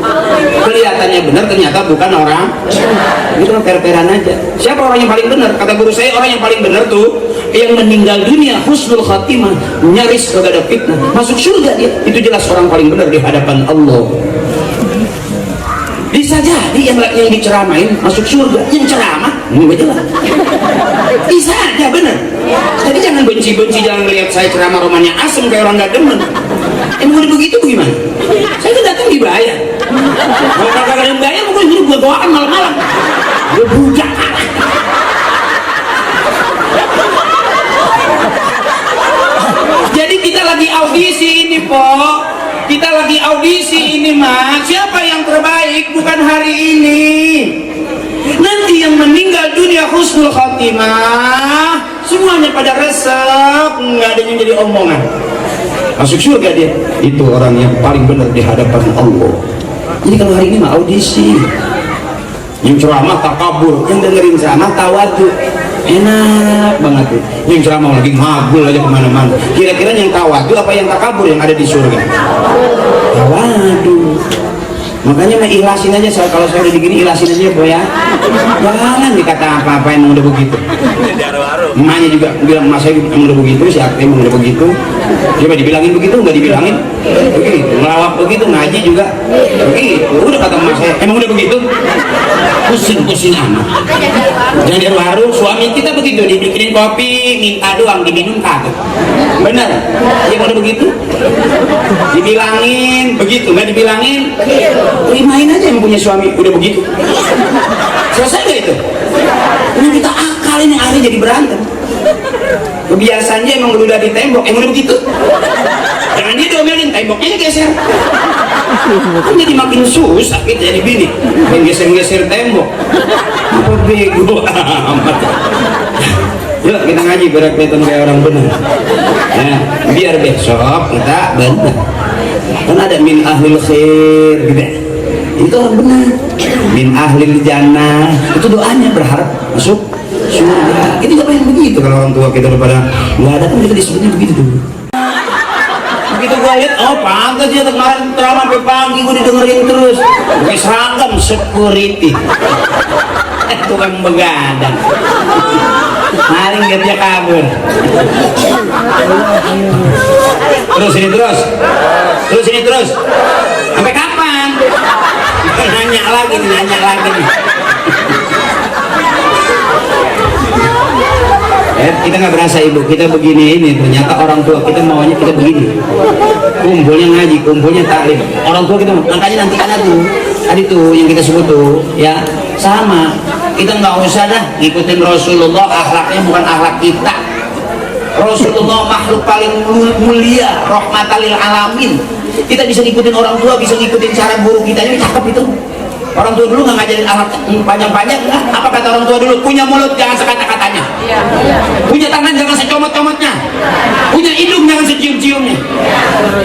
Kelihatannya benar, ternyata bukan orang. Itu per-peran aja. Siapa orang yang paling benar? Kata guru saya, orang yang paling benar tuh yang meninggal dunia husnul khatimah, nyaris kagak ada fitnah, masuk surga dia. Itu jelas orang paling benar di hadapan Allah. Bisa jadi yang diceramain masuk surga, yang ceramah enggak jelas. Bisa aja bener. Jadi jangan benci-benci, jangan lihat saya ceramah romannya asem kayak orang nggak demen. Emang begitu bagaimana? Saya tuh datang dibayar. Kalau kagak ada yang bayar, mungkin ini gue doakan malam-malam. Gue bujak. Jadi kita lagi audisi ini, Po. Kita lagi audisi ini, Mas. Siapa yang terbaik? Bukan hari ini. Nanti yang meninggal dunia husnul khatimah, semuanya pada resep, nggak ada yang jadi omongan. Masuk surga dia. Itu orang yang paling benar di hadapan Allah. Jadi kalau hari ini mah audisi. Yang ceramah takabur, yang dengerin ceramah tawadu. Enak banget tuh. Yang ceramah lagi ngabul aja kemana-mana. Kira-kira yang tawadu apa yang takabur yang ada di surga? Tawadu. Makanya mah ikhlasin aja. Kalau saya udah begini ikhlasin aja, Po ya. Jangan dikata apa-apa, emang udah begitu. Emaknya juga bilang, mas saya emang udah begitu, si Akte emang udah begitu. Coba dibilangin begitu, nggak dibilangin begitu, ngelawak begitu, ngaji juga begitu. Udah kata sama saya. Emang udah begitu? Pusing-pusing amat. Jangan di warung, suami kita begitu, dibikinin kopi, minta doang, diminum kagak. Bener? Ya udah begitu? Dibilangin begitu, nggak dibilangin? Rimain aja yang punya suami, udah begitu. Selesai nggak itu? Ini kita akalin yang akhirnya jadi berantem. Kebiasaannya emang udah di tembok, emang udah begitu. Jangan dia diomelin, temboknya geser. Kan jadi makin susah kita jadi bini, main geser-geser tembok. Apa bego amat. Yuk kita ngaji biar kelihatan kayak orang benar. Ya, biar besok kita benar. Kan ada min ahlil khair gitu. Itu orang benar. Min ahlil jannah. Itu doanya berharap masuk surga. Itu gak pengen begitu kalau orang tua kita daripada nggak ada kan kita disebutnya begitu dulu. Begitu gue lihat, oh pantas dia kemarin drama sampai pagi gue didengerin terus. Pakai seragam security. Tukang begadang. Maling dia kabur. Terus ini terus. Terus ini terus. Sampai kapan? Nanya lagi nih. Kita nggak berasa ibu, kita begini ini ternyata orang tua kita maunya kita begini. Kumpulnya ngaji, kumpulnya taklim. Orang tua kita makanya nanti kan tadi tuh yang kita sebut tuh ya sama. Kita nggak usah dah ngikutin Rasulullah, akhlaknya bukan akhlak kita. Rasulullah makhluk paling mulia, rahmatan lil alamin. Kita bisa ngikutin orang tua, bisa ngikutin cara guru kita, ini cakep itu. Orang tua dulu nggak ngajarin akhlak panjang-panjang, apa kata orang tua dulu? Punya mulut jangan sekata-katanya, punya tangan jangan secomot-comotnya, punya hidung jangan secium-ciumnya.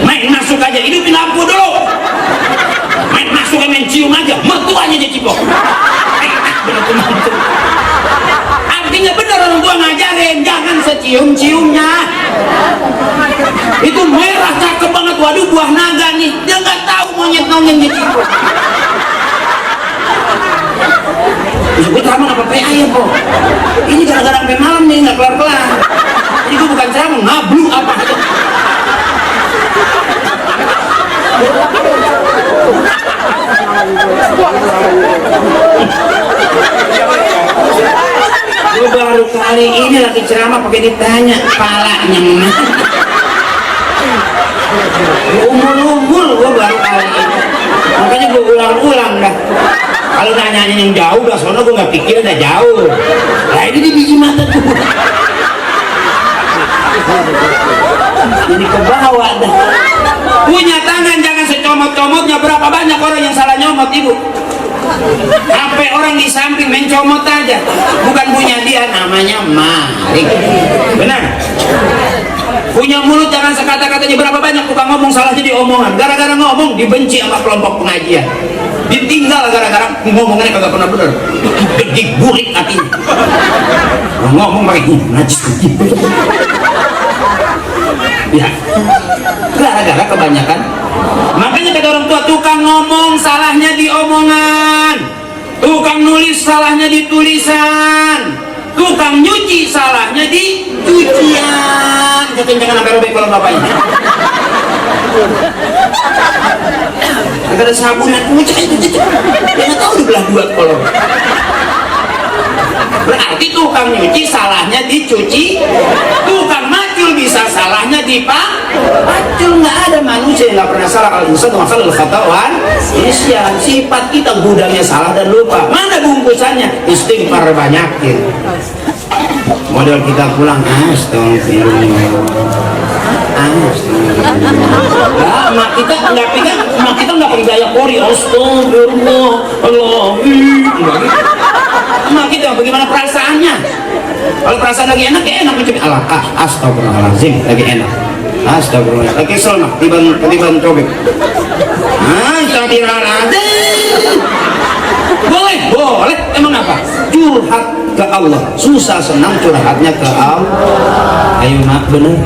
Main masuk aja, hidupin lampu dulu. Main masuk main cium aja, mertuanya dia cipok. Artinya benar orang tua ngajarin jangan secium-ciumnya. Itu merah cakep banget, waduh buah naga nih, dia nggak tahu monyet-monyet dia cipok. Gue ceramah apa PA ya po? Ini gara-gara sampai malam nih nggak kelar-kelar. Ini gue bukan ceramah, ngablu apa? Gue baru kali ini lagi ceramah pakai ditanya palanya mana? Umur gue baru kali ini, makanya gue ulang-ulang dah. Kalau nanyanya yang jauh dah, soalnya gue nggak pikir udah jauh. Nah ini di biji mata tuh. Jadi ke bawah dah. Punya tangan jangan secomot-comotnya. Berapa banyak orang yang salah nyomot ibu? Sampai orang di samping mencomot aja. Bukan punya dia, namanya maling. Benar? Punya mulut jangan sekata-katanya. Berapa banyak tukang ngomong salah jadi omongan. Gara-gara ngomong dibenci sama kelompok pengajian. Ditinggal gara-gara ngomongnya kagak pernah bener. Gede burik hatinya. Ngomong pakai najis gitu. Ya, gara-gara kebanyakan. Makanya kata orang tua, tukang ngomong salahnya di omongan, tukang nulis salahnya di tulisan, tukang nyuci salahnya di cucian. Jangan sampai robek kalau bapaknya. Ada sabunan cuci, dia nggak tahu dibelah dua kolom. Berarti tukang nyuci salahnya dicuci, tukang macul bisa salahnya macul. Nggak ada manusia yang nggak pernah salah. Kalau insan masalah ketahuan isyan, sifat kita gudangnya salah dan lupa. Mana bungkusannya? Istighfar banyakin. Model kita pulang astagfirullah. Mak kita nggak pegang, mak kita nggak pakai gaya kori. Astagfirullah, Allah. Mak kita bagaimana perasaannya? Kalau perasaan lagi enak, ya enak mencuri. Astagfirullahaladzim, lagi enak. Astagfirullah, lagi kesel mak, tiban cobek. Astagfirullahaladzim. Boleh. Emang apa? Curhat ke Allah. Susah senang curhatnya ke Allah. Ayo mak, bener.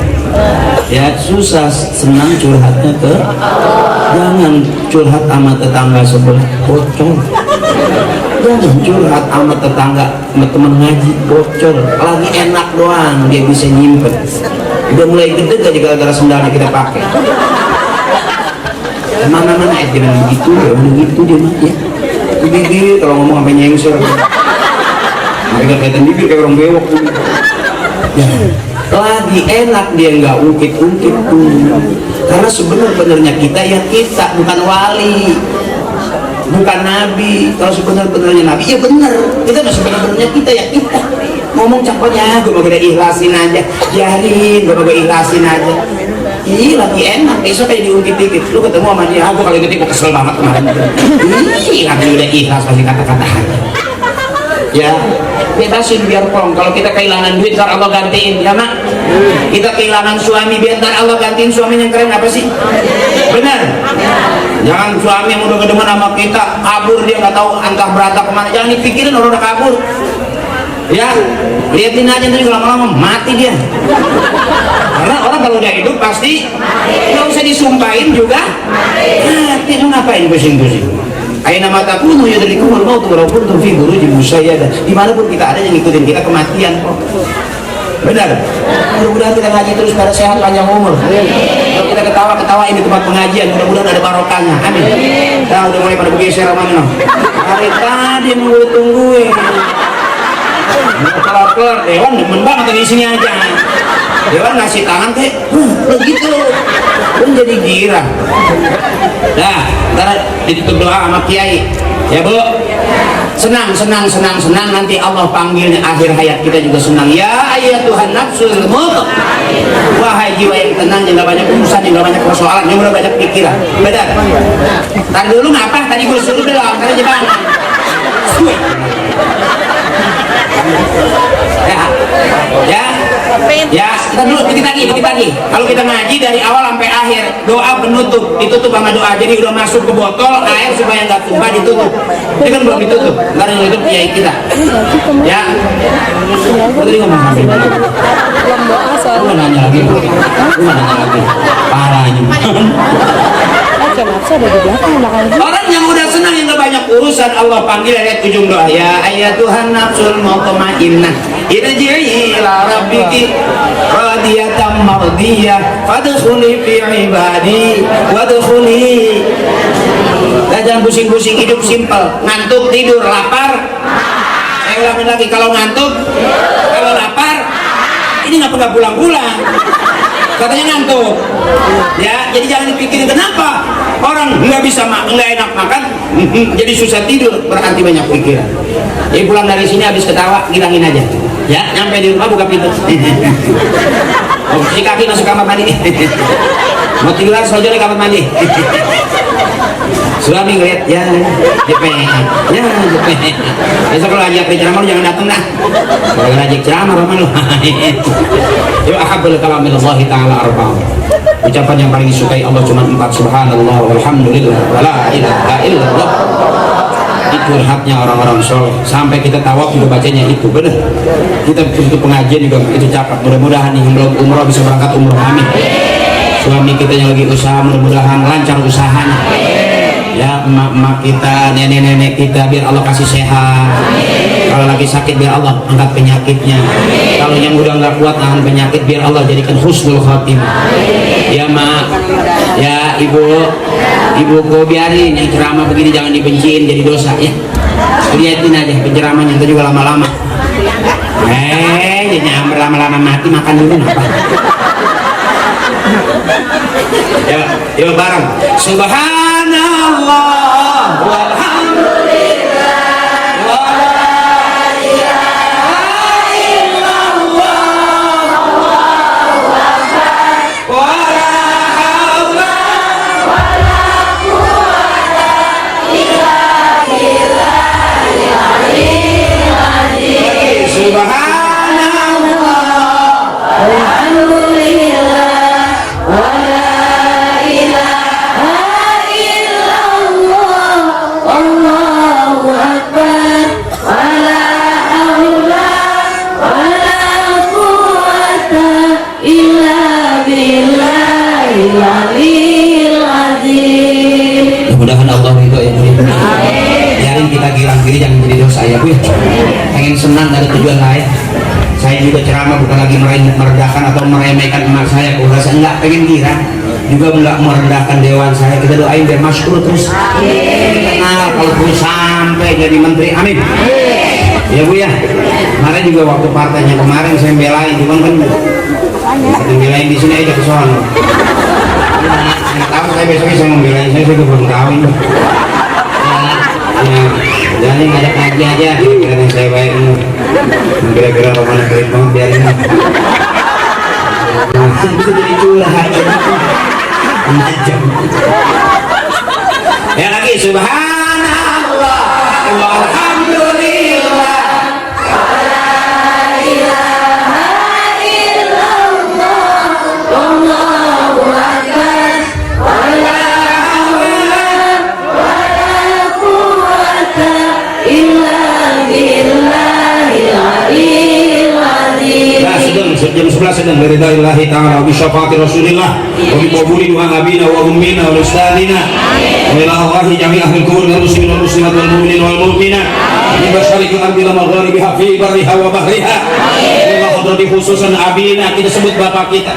Ya susah senang curhatnya ke. Jangan curhat sama tetangga sebelah, bocor. Jangan curhat sama tetangga, sama teman ngaji, bocor. Lagi enak doang dia bisa nyimpen. Udah mulai gede jadi gara-gara sendalnya kita pakai. Mana-mana jangan begitu, jangan begitu dia mah ya. Bibir kalau ngomong sampai nyengsel. Mereka kelihatan bibir kayak orang bewok. Ya, lagi enak dia nggak ungkit-ungkit tuh. Karena sebenarnya kita ya kita bukan wali, bukan nabi. Kalau sebenarnya nabi ya benar. Kita masih sebenarnya kita ya kita. Ngomong cakapnya, gue mau ikhlasin aja, jalin, gue mau ikhlasin aja. Ih, lagi enak, besok kayak diungkit-ungkit. Lu ketemu sama dia, aku kalau gitu kesel banget kemarin. Ih, lagi udah ikhlas pasti kata-kata aja. Ya, bebasin biar plong. Kalau kita kehilangan duit, ntar Allah gantiin, ya mak. Kita kehilangan suami, biar ntar Allah gantiin suaminya yang keren apa sih? Benar. Jangan suami yang udah kedemen sama kita kabur, dia nggak tahu antah berantah kemana. Jangan dipikirin orang udah kabur. Ya, liatin aja nanti lama-lama mati dia. Karena orang kalau udah hidup pasti nggak usah disumpahin juga mati. Mau ngapain pusing-pusing? Aina mata kuno ya dari kumul mau tuh walaupun tuh figur di musyadah. Dimanapun kita ada yang ngikutin kita kematian kok. Benar. Mudah-mudahan kita ngaji terus pada sehat panjang umur. Kalau kita ketawa-ketawa ini tempat pengajian, mudah-mudahan ada barokahnya. Amin. Nah, udah mulai pada bergeser mana? Hari tadi nunggu tungguin. Kelar Dewan demen banget di sini aja. Dewan ngasih tangan kayak begitu pun jadi girang. Dah, ntar ditutup doa sama kiai ya bu. Senang nanti Allah panggilnya akhir hayat kita juga senang. Ya ayat Tuhan nafsul mutmainnah, wahai jiwa yang tenang, yang gak banyak urusan, yang gak banyak persoalan, yang udah banyak pikiran. Benar. Tadi dulu ngapa? Tadi gue suruh bilang, tadi aja bang. Ya, kita dulu dikit lagi. Kalau kita ngaji dari awal sampai akhir, doa penutup, ditutup sama doa. Jadi udah masuk ke botol air supaya nggak tumpah, ditutup. Ini kan belum ditutup, ntar yang ditutup kiai kita. Ya, tadi ngomong apa? Gue nanya lagi, parahnya. Orang yang udah senang, yang gak banyak urusan, Allah panggil ayat ujung doa. Ya ayat Tuhan nafsul mutmainnah, irji'i ila rabbiki radiyatan mardiyah fadkhuli fi ibadi wadkhuli. Jangan pusing-pusing, hidup simpel. Ngantuk, tidur, lapar. Saya ulangin lagi, kalau ngantuk, kalau lapar, ini nggak pernah pulang-pulang. Katanya ngantuk. Ya, jadi jangan dipikirin kenapa orang nggak bisa nggak enak makan, jadi susah tidur, berarti banyak pikiran. Jadi pulang dari sini habis ketawa, ngilangin aja. Ya, nyampe di rumah buka pintu. Oh, si kaki masuk kamar mandi. Mau tiduran saja di kamar mandi. Suami ngeliat, ya jepe. Besok kalau ajak ceramah lu jangan datang dah. Kalau ngajak ceramah Roman lu. Yuk ahabbul kalam minallahi ta'ala arba'ah. Ucapan yang paling disukai Allah cuma 4, subhanallah walhamdulillah wala ilaha illallah. Itu haknya orang-orang soleh. Sampai kita tawaf juga bacanya itu, benar. Kita untuk pengajian juga itu cakap. Mudah-mudahan yang belum umroh bisa berangkat umroh, amin. Suami kita yang lagi usaha mudah-mudahan lancar usahanya. Ya, emak-emak kita, nenek-nenek kita biar Allah kasih sehat. Kalau lagi sakit biar Allah angkat penyakitnya. Kalau yang udah nggak kuat nahan penyakit biar Allah jadikan husnul khatimah. Ya mak, ya ibuku biarin yang ceramah begini jangan dibenciin jadi dosa ya. Lihatin aja penceramahnya itu juga lama-lama. Jadi lama-lama mati makan dulu apa? Yuk bareng. Subhanallah walhamdulillah wala ilaha illallah Allahu akbar wala haula wala quwwata illa billahil aliyyil azim. Subhanallah walhamdulillah wala mudah-mudahan Allah ridho ya. Biarin kita girang diri jangan jadi dosa ya bu ya. Pengen senang ada tujuan lain. Saya juga ceramah bukan lagi merendahkan atau meremehkan emak saya. Kalau saya enggak pengen girang. juga nggak merendahkan dewan saya. Kita doain biar masyhur terus. Kenal kalau pun sampai jadi menteri, amin. Ya Bu ya. Kemarin juga waktu partainya kemarin saya belain, cuman kan belain di sini aja ke sono. Nggak tahu saya besoknya saya membelain saya belum tahu ini. Ya, jadi ngajak ngaji aja kira-kira yang saya baik ini. Kira-kira Romana keren banget biarin. Bisa jadi curhat. Macam. Ya lagi subhanallah walhamdulillah. Jam 11 sedang beridaillahi ta'ala wa syafaati rasulillah wa bi qabuli du'a nabina wa ummina wa ustadina wa ila Allahi jami' ahli kubur wal muslimin wal muslimat wal mu'minin wal mu'minat min masyariqil ardi wa magharibiha fi barriha wa bahriha wa hadrati khususan abina, kita sebut bapak kita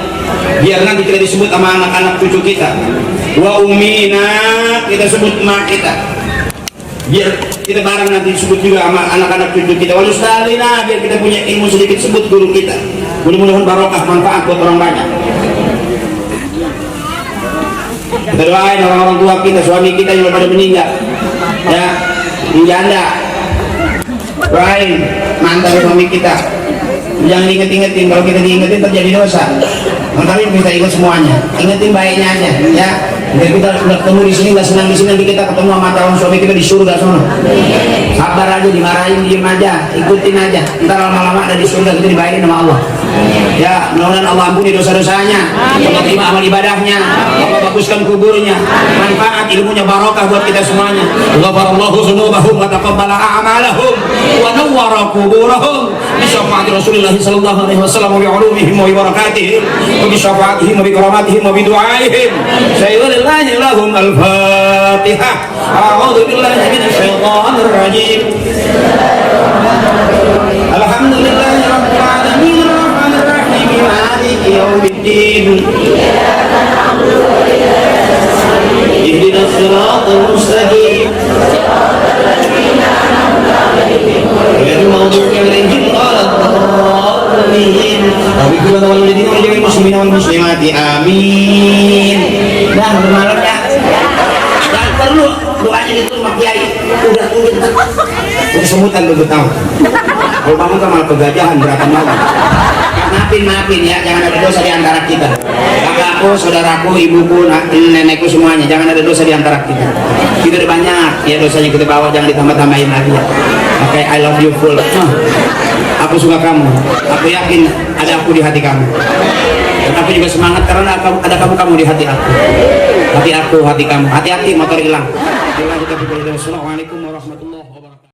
biar nanti kita disebut sama anak-anak cucu kita, wa ummina kita sebut mak kita biar kita bareng nanti disebut juga sama anak-anak cucu kita, wal ustadina biar kita punya ilmu sedikit sebut guru kita. Mudah-mudahan barokah manfaat buat orang banyak. Kita doain orang-orang tua kita, suami kita yang pada meninggal, ya, yang janda. Doain mantan suami kita. Jangan diinget-ingetin, kalau kita diingetin terjadi dosa. Makanya kita ingat semuanya, ingetin baiknya aja, ya. Biar kita udah ketemu di sini, nggak senang di sini, nanti kita ketemu sama calon suami kita di surga sana. Sabar aja, dimarahin, diem aja, ikutin aja. Ntar lama-lama ada di surga kita dibayarin sama Allah. Ya, mudah-mudahan Allah ampuni dosa-dosanya, Allah terima amal ibadahnya, Allah baguskan kuburnya, manfaat ilmunya barokah buat kita semuanya. Ghafarallahu dzunubahum wa taqabbala a'malahum wa nawwara quburahum bi syafaati Rasulillah sallallahu alaihi wasallam wa bi ulumihim wa bi barakatihim wa bi syafaatihim wa bi karamatihim wa bi du'aihim. Sayyidina lahum al-Fatihah. A'udzu billahi minasy syaithanir rajim. Alhamdulillahi rabbil alamin. مالك يوم الدين اهدنا الصراط المستقيم غير المغضوب عليهم ولا الضالين وبكل والذين وجميع المسلمين والمسلمات آمين. Dah malam ya. Jangan perlu doanya diterima kiai. Udah semutan lu tahu. Kalau bangun kan malah kegajahan berapa malam. Maafin ya, jangan ada dosa di antara kita. Kakakku, saudaraku, ibuku, nenekku semuanya, jangan ada dosa di antara kita. Kita udah banyak ya dosanya kita bawa, jangan ditambah-tambahin lagi ya. Oke, I love you full. Aku suka kamu. Aku yakin ada aku di hati kamu. Dan aku juga semangat karena ada kamu di hati aku. Hati aku, hati kamu. Hati-hati motor hilang. Assalamualaikum warahmatullahi wabarakatuh.